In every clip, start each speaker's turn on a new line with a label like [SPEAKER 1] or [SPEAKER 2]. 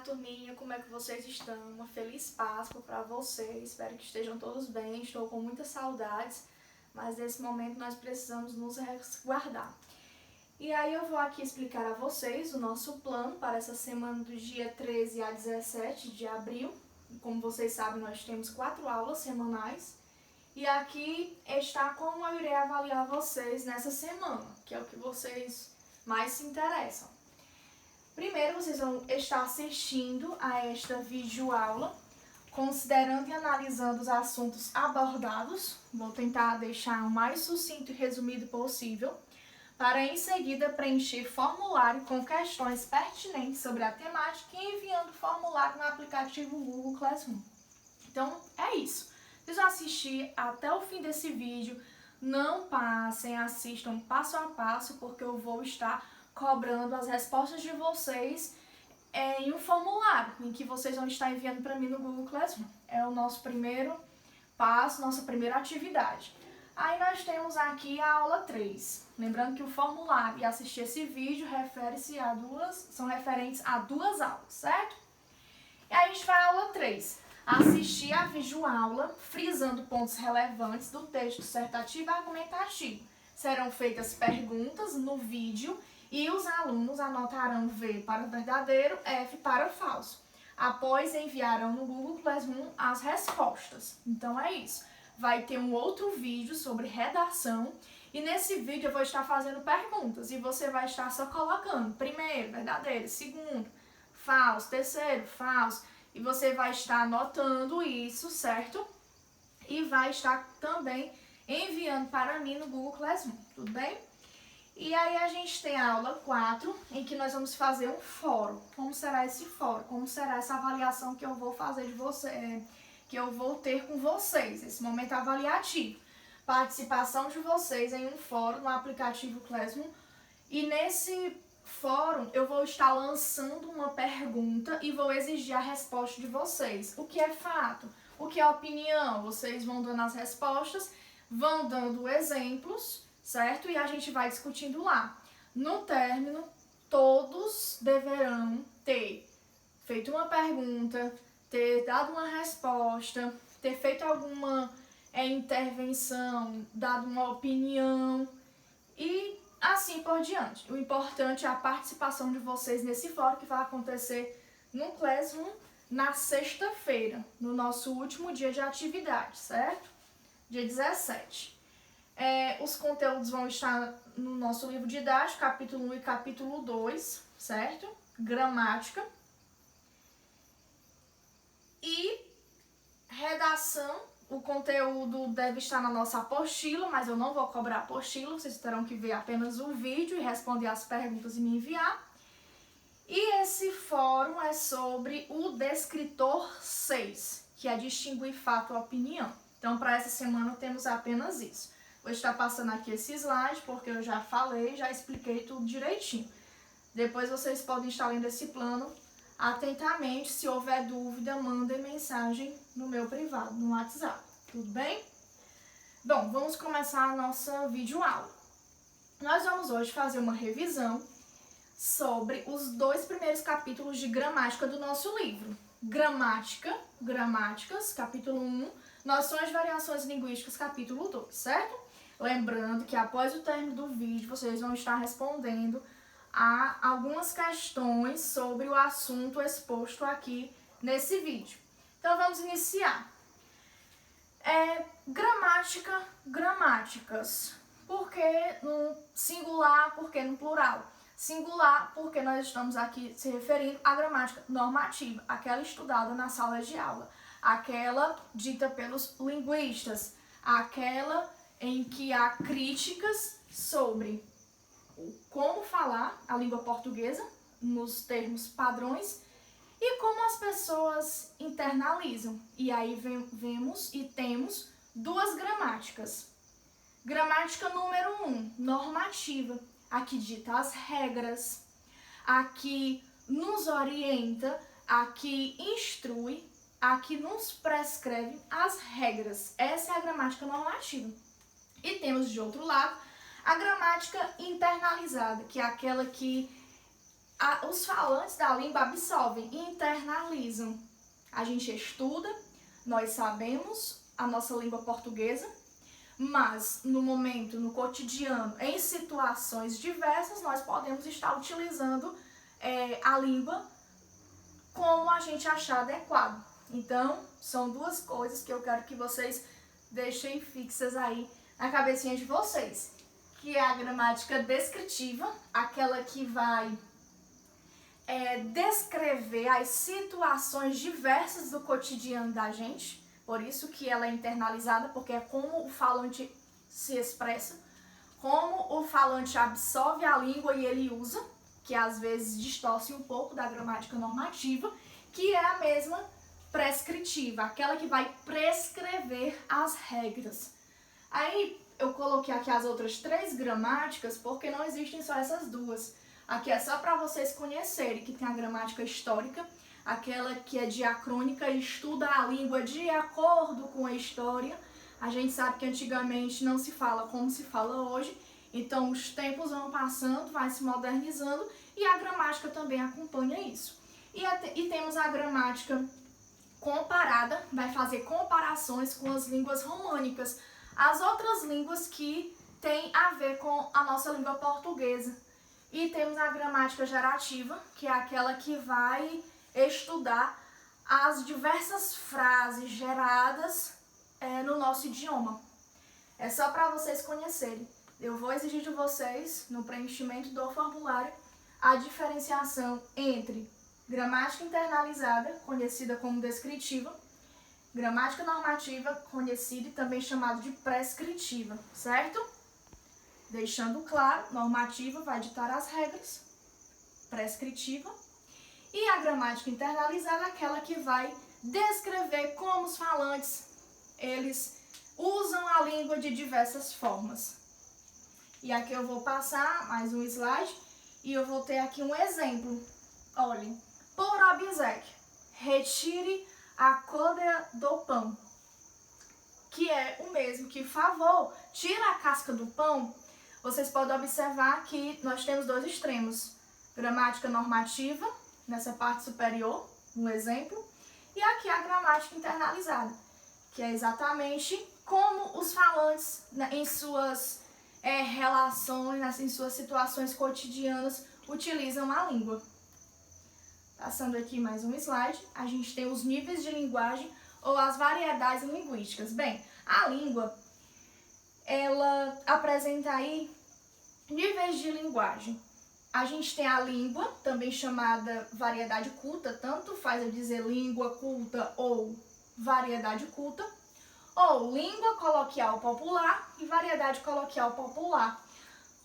[SPEAKER 1] turminha, como é que vocês estão? Uma feliz Páscoa para vocês, espero que estejam todos bem, estou com muitas saudades, mas nesse momento nós precisamos nos resguardar. E aí eu vou aqui explicar a vocês o nosso plano para essa semana do dia 13 a 17 de abril. Como vocês sabem, nós temos 4 aulas semanais. E aqui está como eu irei avaliar vocês nessa semana, que é o que vocês mais se interessam. Primeiro, vocês vão estar assistindo a esta videoaula, considerando e analisando os assuntos abordados. Vou tentar deixar o mais sucinto e resumido possível, para em seguida preencher formulário com questões pertinentes sobre a temática e enviando o formulário no aplicativo Google Classroom. Então, é isso. Vocês vão assistir até o fim desse vídeo. Não passem, assistam passo a passo, porque eu vou estar cobrando as respostas de vocês em um formulário, em que vocês vão estar enviando para mim no Google Classroom. É o nosso primeiro passo, nossa primeira atividade. Aí nós temos aqui a aula 3. Lembrando que o formulário e assistir esse vídeo são referentes a 2 aulas, certo? E aí a gente vai à aula 3. Assistir a videoaula, frisando pontos relevantes do texto dissertativo e argumentativo. Serão feitas perguntas no vídeo e os alunos anotarão V para verdadeiro, F para falso. Após enviarão no Google Classroom as respostas. Então é isso. Vai ter um outro vídeo sobre redação e nesse vídeo eu vou estar fazendo perguntas e você vai estar só colocando primeiro, verdadeiro, segundo, falso, terceiro, falso. E você vai estar anotando isso, certo? E vai estar também enviando para mim no Google Classroom, tudo bem? E aí a gente tem a aula 4, em que nós vamos fazer um fórum. Como será esse fórum? Como será essa avaliação que eu vou fazer de você, que eu vou ter com vocês, esse momento avaliativo? Participação de vocês em um fórum no aplicativo Classroom. E nesse fórum eu vou estar lançando uma pergunta e vou exigir a resposta de vocês. O que é fato? O que é opinião? Vocês vão dando as respostas, vão dando exemplos, certo? E a gente vai discutindo lá. No término, todos deverão ter feito uma pergunta, ter dado uma resposta, ter feito alguma intervenção, dado uma opinião e assim por diante. O importante é a participação de vocês nesse fórum que vai acontecer no Classroom na sexta-feira, no nosso último dia de atividade, certo? Dia 17. Os conteúdos vão estar no nosso livro didático, capítulo 1 e capítulo 2, certo? Gramática. E redação, o conteúdo deve estar na nossa apostila, mas eu não vou cobrar apostila, vocês terão que ver apenas o vídeo e responder as perguntas e me enviar. E esse fórum é sobre o descritor 6, que é distinguir fato e opinião. Então, para essa semana temos apenas isso. Vou estar passando aqui esse slide, porque eu já falei, já expliquei tudo direitinho. Depois vocês podem estar lendo esse plano atentamente. Se houver dúvida, mandem mensagem no meu privado, no WhatsApp. Tudo bem? Bom, vamos começar a nossa videoaula. Nós vamos hoje fazer uma revisão sobre os 2 primeiros capítulos de gramática do nosso livro. Gramáticas, capítulo 1, noções de variações linguísticas, capítulo 2, certo? Lembrando que após o término do vídeo, vocês vão estar respondendo a algumas questões sobre o assunto exposto aqui nesse vídeo. Então, vamos iniciar. Gramáticas. Por que no singular, por que no plural? Singular, porque nós estamos aqui se referindo à gramática normativa, aquela estudada na sala de aula, aquela dita pelos linguistas, aquela em que há críticas sobre como falar a língua portuguesa nos termos padrões e como as pessoas internalizam. E aí vemos e temos 2 gramáticas. Gramática número 1, normativa. Aqui dita as regras, aqui nos orienta, aqui instrui, aqui nos prescreve as regras. Essa é a gramática normativa. E temos de outro lado a gramática internalizada, que é aquela que os falantes da língua absorvem e internalizam. A gente estuda, nós sabemos a nossa língua portuguesa, mas no momento, no cotidiano, em situações diversas, nós podemos estar utilizando a língua como a gente achar adequado. Então, são duas coisas que eu quero que vocês deixem fixas aí na cabecinha de vocês, que é a gramática descritiva, aquela que vai descrever as situações diversas do cotidiano da gente, por isso que ela é internalizada, porque é como o falante se expressa, como o falante absorve a língua e ele usa, que às vezes distorce um pouco da gramática normativa, que é a mesma prescritiva, aquela que vai prescrever as regras. Aí eu coloquei aqui as outras 3 gramáticas, porque não existem só essas duas. Aqui é só para vocês conhecerem que tem a gramática histórica, aquela que é diacrônica e estuda a língua de acordo com a história. A gente sabe que antigamente não se fala como se fala hoje, então os tempos vão passando, vai se modernizando e a gramática também acompanha isso. E temos a gramática comparada, vai fazer comparações com as línguas românicas, as outras línguas que têm a ver com a nossa língua portuguesa. E temos a gramática gerativa, que é aquela que vai estudar as diversas frases geradas no nosso idioma. É só para vocês conhecerem. Eu vou exigir de vocês, no preenchimento do formulário, a diferenciação entre gramática internalizada, conhecida como descritiva, gramática normativa, conhecida e também chamada de prescritiva, certo? Deixando claro, normativa vai ditar as regras, prescritiva, e a gramática internalizada é aquela que vai descrever como os falantes, eles usam a língua de diversas formas. E aqui eu vou passar mais um slide e eu vou ter aqui um exemplo. Olhem, por obséquio, retire a côdea do pão, que é o mesmo que favor, tira a casca do pão. Vocês podem observar que nós temos 2 extremos, gramática normativa, nessa parte superior, no exemplo, e aqui a gramática internalizada, que é exatamente como os falantes em suas relações, em suas situações cotidianas, utilizam a língua. Passando aqui mais um slide, a gente tem os níveis de linguagem ou as variedades linguísticas. Bem, a língua, ela apresenta aí níveis de linguagem. A gente tem a língua, também chamada variedade culta, tanto faz eu dizer língua culta ou variedade culta, ou língua coloquial popular e variedade coloquial popular.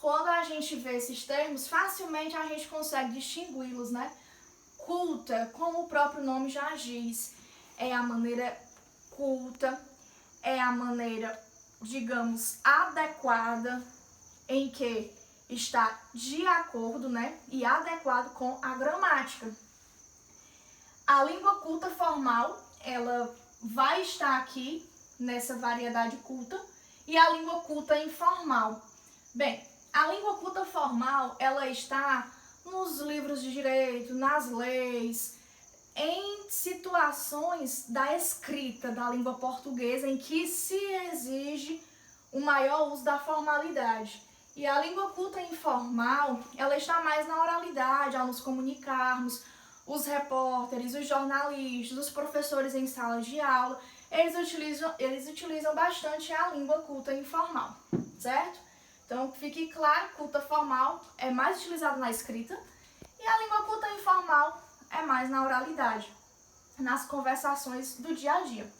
[SPEAKER 1] Quando a gente vê esses termos, facilmente a gente consegue distingui-los, né? Culta, como o próprio nome já diz, é a maneira culta, é a maneira, digamos, adequada, em que está de acordo, né, e adequado com a gramática. A língua culta formal, ela vai estar aqui nessa variedade culta, e a língua culta informal. Bem, a língua culta formal, ela está nos livros de direito, nas leis, em situações da escrita da língua portuguesa em que se exige o maior uso da formalidade. E a língua culta informal, ela está mais na oralidade, ao nos comunicarmos. Os repórteres, os jornalistas, os professores em salas de aula, eles utilizam bastante a língua culta informal, certo? Então, fique claro, culta formal é mais utilizada na escrita e a língua culta informal é mais na oralidade, nas conversações do dia a dia.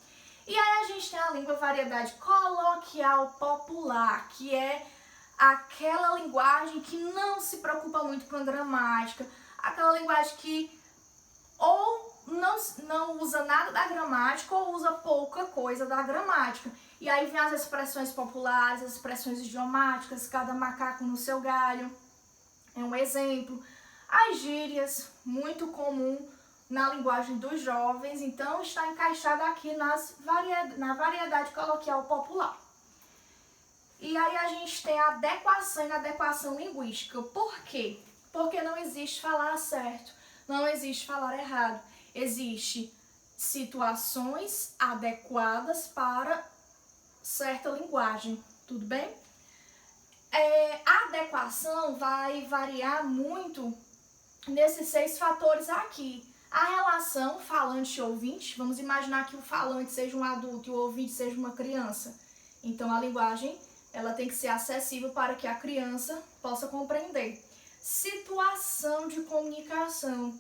[SPEAKER 1] E aí a gente tem a língua variedade coloquial popular, que é aquela linguagem que não se preocupa muito com a gramática, aquela linguagem que ou não usa nada da gramática ou usa pouca coisa da gramática. E aí vem as expressões populares, as expressões idiomáticas, cada macaco no seu galho, é um exemplo. As gírias, muito comum na linguagem dos jovens, então está encaixada aqui na variedade coloquial popular. E aí a gente tem a adequação e inadequação linguística. Por quê? Porque não existe falar certo, não existe falar errado. Existe situações adequadas para certa linguagem, tudo bem? A adequação vai variar muito nesses 6 fatores aqui. A relação falante-ouvinte, vamos imaginar que o falante seja um adulto e o ouvinte seja uma criança. Então a linguagem ela tem que ser acessível para que a criança possa compreender. Situação de comunicação.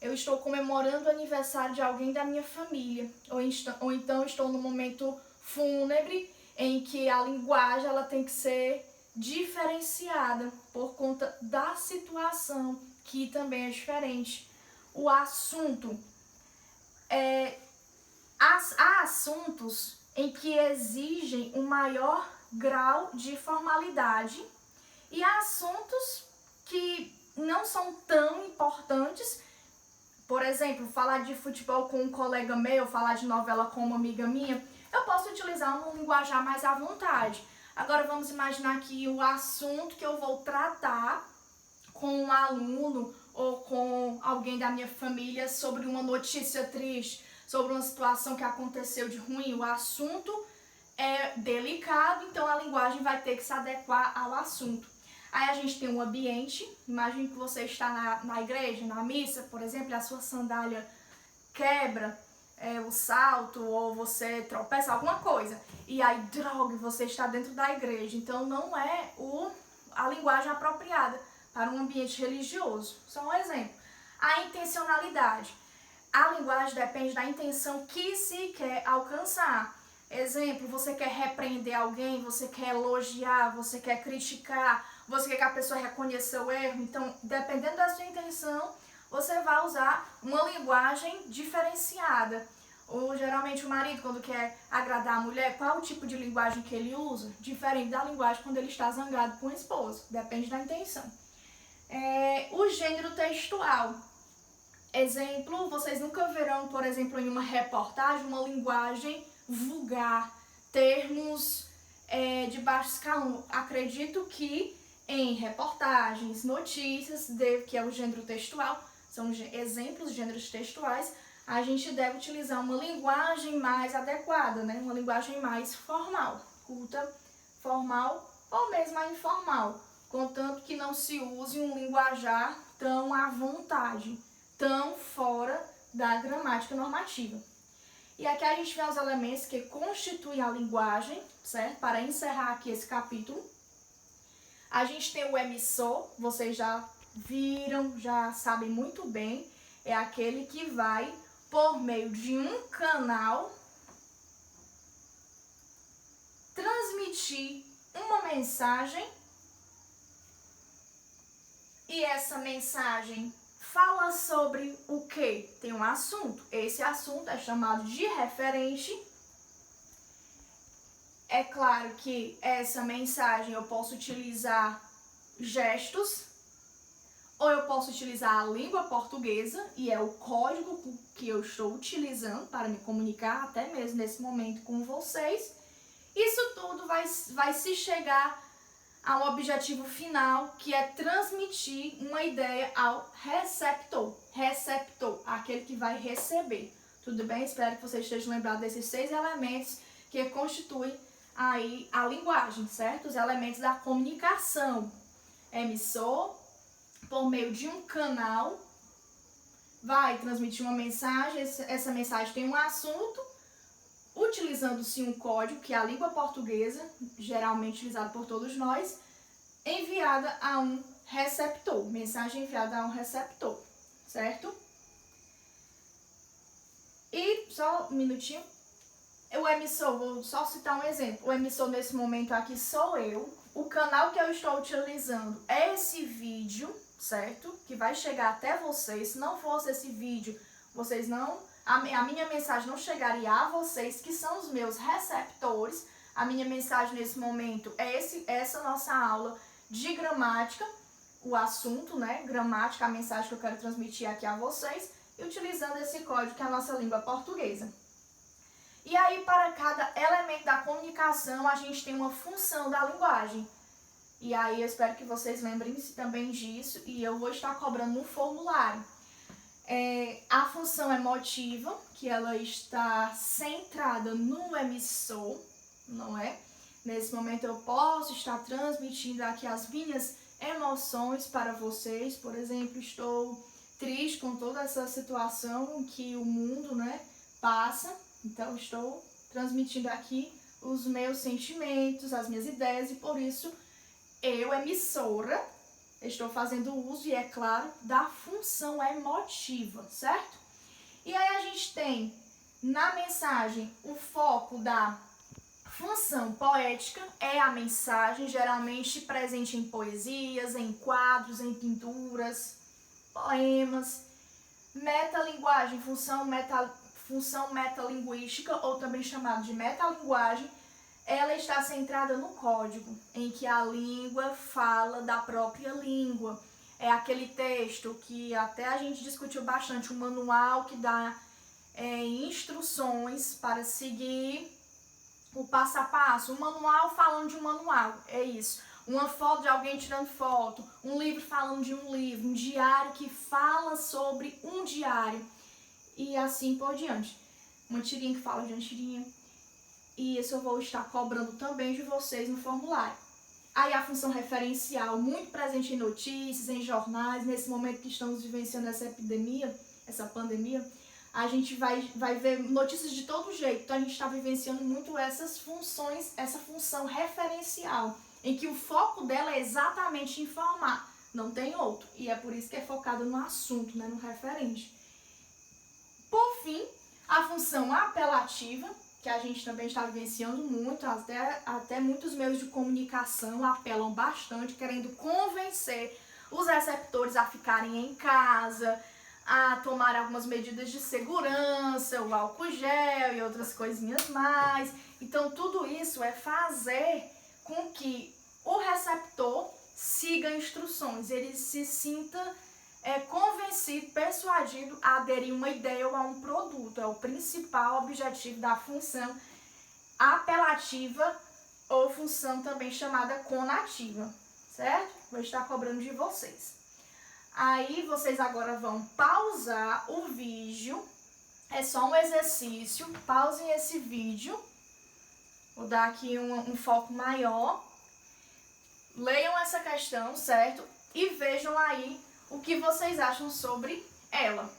[SPEAKER 1] Eu estou comemorando o aniversário de alguém da minha família, ou então estou num momento fúnebre em que a linguagem ela tem que ser diferenciada por conta da situação, que também é diferente. O assunto, há assuntos em que exigem um maior grau de formalidade e há assuntos que não são tão importantes. Por exemplo, falar de futebol com um colega meu, falar de novela com uma amiga minha, eu posso utilizar um linguajar mais à vontade. Agora vamos imaginar que o assunto que eu vou tratar com um aluno ou com alguém da minha família sobre uma notícia triste, sobre uma situação que aconteceu de ruim, o assunto é delicado, então a linguagem vai ter que se adequar ao assunto. Aí a gente tem um ambiente, imagine que você está na igreja, na missa, por exemplo, e a sua sandália quebra, o salto, ou você tropeça, alguma coisa. E aí, droga, você está dentro da igreja. Então não é a linguagem apropriada para um ambiente religioso. Só um exemplo. A intencionalidade. A linguagem depende da intenção que se quer alcançar. Exemplo, você quer repreender alguém, você quer elogiar, você quer criticar, você quer que a pessoa reconheça o erro. Então, dependendo da sua intenção, você vai usar uma linguagem diferenciada. Ou geralmente o marido, quando quer agradar a mulher, qual é o tipo de linguagem que ele usa? Diferente da linguagem quando ele está zangado com o esposo. Depende da intenção. O gênero textual. Exemplo, vocês nunca verão, por exemplo, em uma reportagem, uma linguagem vulgar, termos de baixo escalão. Acredito que em reportagens, notícias, que é o gênero textual, são exemplos de gêneros textuais, a gente deve utilizar uma linguagem mais adequada, né? Uma linguagem mais formal, culta, formal ou mesmo a informal, contanto que não se use um linguajar tão à vontade, tão fora da gramática normativa. E aqui a gente vê os elementos que constituem a linguagem, certo? Para encerrar aqui esse capítulo, a gente tem o emissor, vocês já viram, já sabem muito bem, é aquele que vai, por meio de um canal, transmitir uma mensagem e essa mensagem fala sobre o quê? Tem um assunto. Esse assunto é chamado de referente. É claro que essa mensagem eu posso utilizar gestos, ou eu posso utilizar a língua portuguesa, e é o código que eu estou utilizando para me comunicar, até mesmo nesse momento com vocês. Isso tudo vai se chegar a um objetivo final, que é transmitir uma ideia ao receptor. Receptor, aquele que vai receber. Tudo bem? Espero que vocês estejam lembrados desses 6 elementos que constituem aí a linguagem, certo? Os elementos da comunicação. Emissor, por meio de um canal, vai transmitir uma mensagem, essa mensagem tem um assunto, utilizando-se um código, que é a língua portuguesa, geralmente utilizado por todos nós, enviada a um receptor, mensagem enviada a um receptor, certo? E só um minutinho, o emissor, vou só citar um exemplo, o emissor nesse momento aqui sou eu, o canal que eu estou utilizando é esse vídeo, certo? Que vai chegar até vocês. Se não fosse esse vídeo, vocês não... A minha mensagem não chegaria a vocês, que são os meus receptores. A minha mensagem nesse momento é essa nossa aula de gramática, o assunto, né? Gramática, a mensagem que eu quero transmitir aqui a vocês, e utilizando esse código que é a nossa língua portuguesa. E aí, para cada elemento da comunicação, a gente tem uma função da linguagem. E aí eu espero que vocês lembrem-se também disso e eu vou estar cobrando um formulário. A função emotiva, que ela está centrada no emissor, não é? Nesse momento eu posso estar transmitindo aqui as minhas emoções para vocês. Por exemplo, estou triste com toda essa situação que o mundo, né, passa. Então estou transmitindo aqui os meus sentimentos, as minhas ideias e por isso eu, emissora, estou fazendo uso, e é claro, da função emotiva, certo? E aí a gente tem na mensagem o foco da função poética, é a mensagem geralmente presente em poesias, em quadros, em pinturas, poemas. Metalinguagem, função metalinguística, ou também chamado de metalinguagem, ela está centrada no código, em que a língua fala da própria língua. É aquele texto que até a gente discutiu bastante, um manual que dá instruções para seguir o passo a passo. Um manual falando de um manual, é isso. Uma foto de alguém tirando foto, um livro falando de um livro, um diário que fala sobre um diário e assim por diante. Uma tirinha que fala de uma tirinha. E isso eu vou estar cobrando também de vocês no formulário. Aí a função referencial, muito presente em notícias, em jornais, nesse momento que estamos vivenciando essa epidemia, essa pandemia, a gente vai ver notícias de todo jeito. Então a gente está vivenciando muito essas funções, essa função referencial, em que o foco dela é exatamente informar, não tem outro. E é por isso que é focada no assunto, né, no referente. Por fim, a função apelativa, que a gente também está vivenciando muito, até muitos meios de comunicação apelam bastante, querendo convencer os receptores a ficarem em casa, a tomar algumas medidas de segurança, o álcool gel e outras coisinhas mais. Então, tudo isso é fazer com que o receptor siga instruções, ele se sinta convencido, persuadido a aderir uma ideia ou a um produto. É o principal objetivo da função apelativa ou função também chamada conativa, certo? Vou estar cobrando de vocês. Aí vocês agora vão pausar o vídeo, é só um exercício, pausem esse vídeo, vou dar aqui um foco maior, leiam essa questão, certo? E vejam aí o que vocês acham sobre ela.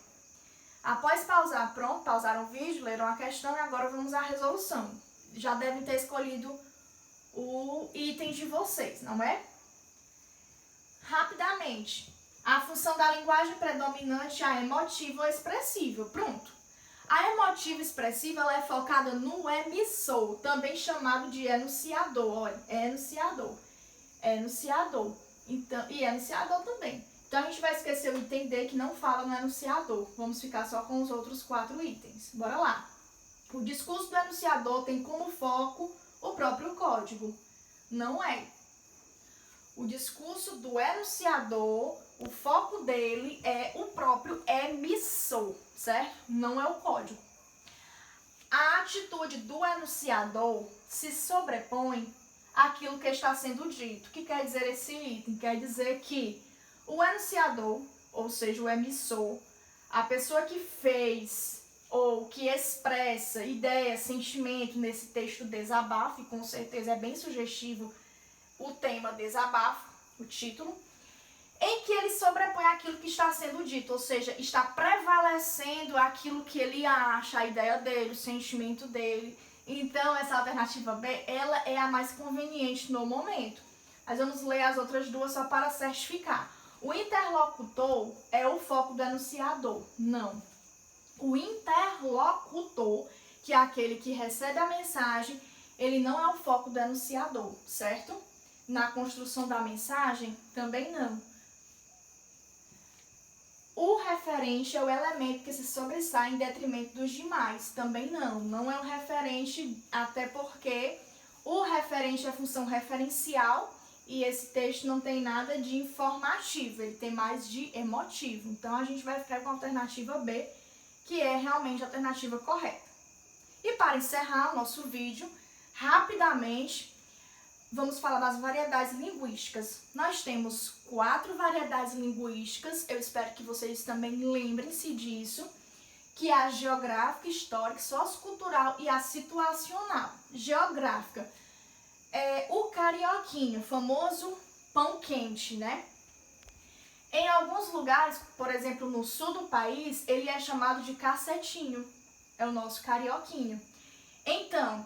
[SPEAKER 1] Após pausar, pronto, pausaram o vídeo, leram a questão e agora vamos à resolução. Já devem ter escolhido o item de vocês, não é? Rapidamente, a função da linguagem predominante é a emotiva ou expressiva, pronto. A emotiva expressiva ela é focada no emissor, também chamado de enunciador, olha, enunciador, então, e enunciador também. Então, a gente vai esquecer o item D que não fala no enunciador. Vamos ficar só com os outros 4 itens. Bora lá. O discurso do enunciador tem como foco o próprio código. Não é. O discurso do enunciador, o foco dele é o próprio emissor, certo? Não é o código. A atitude do enunciador se sobrepõe àquilo que está sendo dito. O que quer dizer esse item? Quer dizer que o enunciador, ou seja, o emissor, a pessoa que fez ou que expressa ideia, sentimento nesse texto desabafo, e com certeza é bem sugestivo o tema desabafo, o título, em que ele sobrepõe aquilo que está sendo dito, ou seja, está prevalecendo aquilo que ele acha, a ideia dele, o sentimento dele. Então, essa alternativa B, ela é a mais conveniente no momento. Mas vamos ler as outras duas só para certificar. O interlocutor é o foco do enunciador? Não. O interlocutor, que é aquele que recebe a mensagem, ele não é o foco do enunciador, certo? Na construção da mensagem, também não. O referente é o elemento que se sobressai em detrimento dos demais, também não. Não é um referente, até porque o referente é a função referencial, e esse texto não tem nada de informativo, ele tem mais de emotivo. Então, a gente vai ficar com a alternativa B, que é realmente a alternativa correta. E para encerrar o nosso vídeo, rapidamente, vamos falar das variedades linguísticas. Nós temos 4 variedades linguísticas, eu espero que vocês também lembrem-se disso, que é a geográfica, histórica, sociocultural e a situacional. Geográfica é o carioquinho, famoso pão quente, né? Em alguns lugares, por exemplo, no sul do país, ele é chamado de cacetinho, é o nosso carioquinho. Então,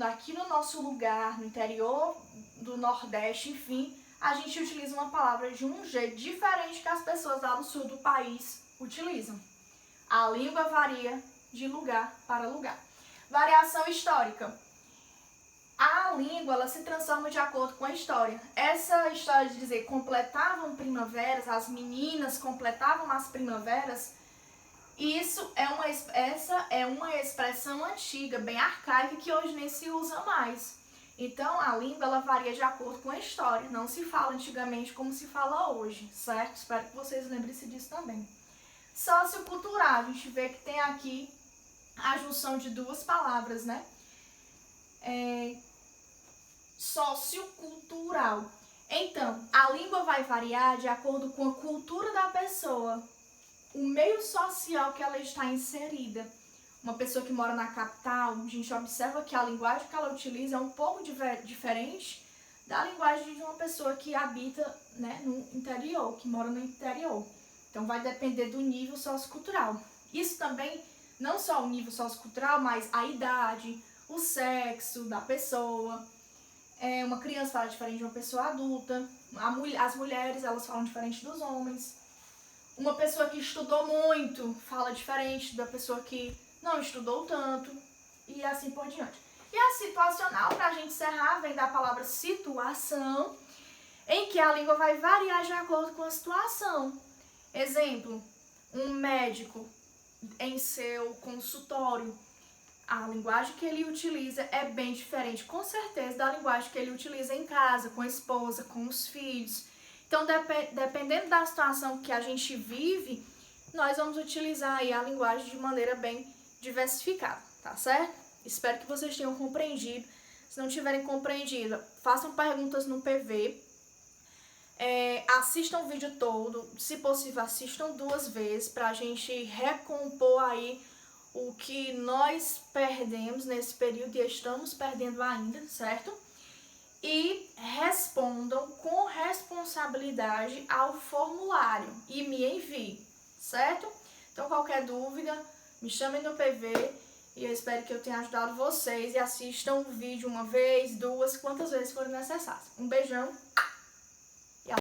[SPEAKER 1] aqui no nosso lugar, no interior do Nordeste, enfim, a gente utiliza uma palavra de um jeito diferente que as pessoas lá no sul do país utilizam. A língua varia de lugar para lugar. Variação histórica. A língua, ela se transforma de acordo com a história. Essa história de dizer completavam primaveras, as meninas completavam as primaveras, essa é uma expressão antiga, bem arcaica, que hoje nem se usa mais. Então, a língua, ela varia de acordo com a história. Não se fala antigamente como se fala hoje, certo? Espero que vocês lembrem-se disso também. Sociocultural, a gente vê que tem aqui a junção de 2 palavras, né? Sociocultural. Então, a língua vai variar de acordo com a cultura da pessoa, o meio social que ela está inserida. Uma pessoa que mora na capital, a gente observa que a linguagem que ela utiliza é um pouco diferente da linguagem de uma pessoa que habita, né, no interior, que mora no interior. Então, vai depender do nível sociocultural. Isso também, não só o nível sociocultural, mas a idade, o sexo da pessoa. Uma criança fala diferente de uma pessoa adulta. As mulheres, elas falam diferente dos homens. Uma pessoa que estudou muito fala diferente da pessoa que não estudou tanto. E assim por diante. E a situacional, para a gente encerrar, vem da palavra situação, em que a língua vai variar de acordo com a situação. Exemplo, um médico em seu consultório, a linguagem que ele utiliza é bem diferente, com certeza, da linguagem que ele utiliza em casa, com a esposa, com os filhos. Então, dependendo da situação que a gente vive, nós vamos utilizar aí a linguagem de maneira bem diversificada, tá certo? Espero que vocês tenham compreendido. Se não tiverem compreendido, façam perguntas no PV. Assistam o vídeo todo, se possível assistam 2 vezes para a gente recompor aí o que nós perdemos nesse período e estamos perdendo ainda, certo? E respondam com responsabilidade ao formulário e me enviem, certo? Então, qualquer dúvida, me chamem no PV e eu espero que eu tenha ajudado vocês e assistam o vídeo 1 vez, 2, quantas vezes forem necessárias. Um beijão!